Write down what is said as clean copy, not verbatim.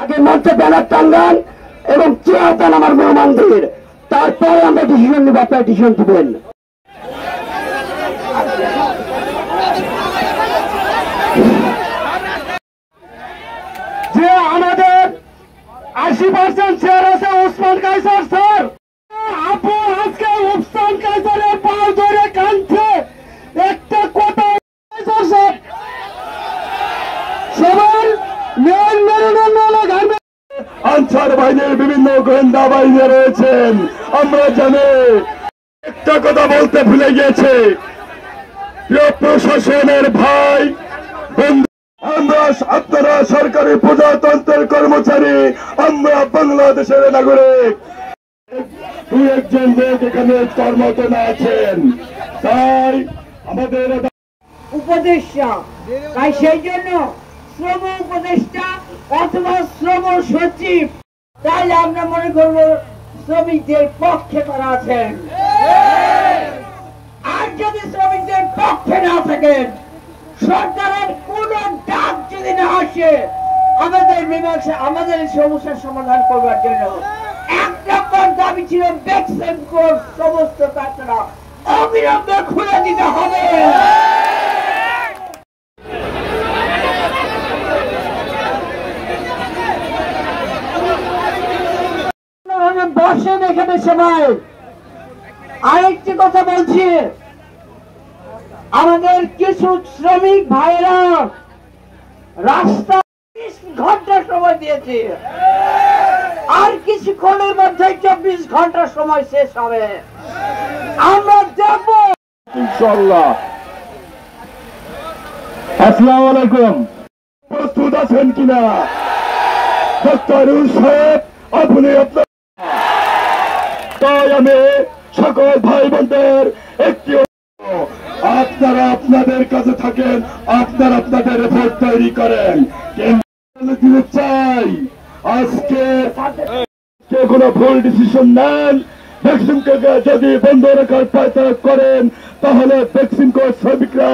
আগে মঞ্চে ব্যানার টাঙ্গান এবং চেয়ার দেন আমার মেহমানদের, তারপরে আমরা ডিসিশন নিব, আপনারা ডিসিশন দিবেন। যে আমাদের 80% চেয়ার আছে ওসমান কায়সার স্যার, আপু আজকে ওসমান কায়সারের পাও ধরে কাঁদছে একটা কথা। সবার আনসার বাহিনীর বিভিন্ন গোয়েন্দা বাহিনী রয়েছেন, আমরা জানি। একটা কথা বলতে ভুলে গিয়েছে, প্রশাসনের ভাই বন্ধু, আমরা আপনারা সরকারি প্রজাতন্ত্রের কর্মচারী, আমরা বাংলাদেশের নাগরিক। দু একজন লোক এখানে কর্মরত আছেন, তাই আমাদের উপদেষ্টা, তাই সেই জন্য শ্রম উপদেষ্টা অথবা শ্রম সচিব, তাইলে আমরা মনে করব শ্রমিকদের পক্ষে তারা আছেন। আর যদি শ্রমিকদের পক্ষে না থাকেন, সরকারের কোন ডাক যদি না আসে আমাদের মীমাংসা, আমাদের সমস্যার সমাধান করবার জন্য 1 নম্বর দাবি ছিল বেক্সিমকোর সমস্ত কারখানা অবিলম্বে খুলে দিতে হবে। বসেন এখানে সবাই। আরেকটি কথা বলছি, আমাদের কিছু শ্রমিক ভাইরা রাস্তা 20 ঘন্টা সময় দিয়েছে, আর কিছুক্ষণের মধ্যে 24 ঘন্টা সময় শেষ হবে। আমরা যাব ইনশাআল্লাহ। আসসালামু আলাইকুম, প্রস্তুত আছেন কিনা? ডক্টর সাহেব আপনি আপনার, তাই আমি সকল ভাই বোনদের একটি, আপনারা আপনাদের কাছে থাকেন, আপনারা আপনাদের রিপোর্ট তৈরি করেন। কিন্তু চাই আজকে কোনো ভুল ডিসিশন নেন, বেক্সিমকোকে যদি বন্ধ রাখার প্রয়ত্ন করেন, তাহলে বেক্সিমকো শ্রমিকরা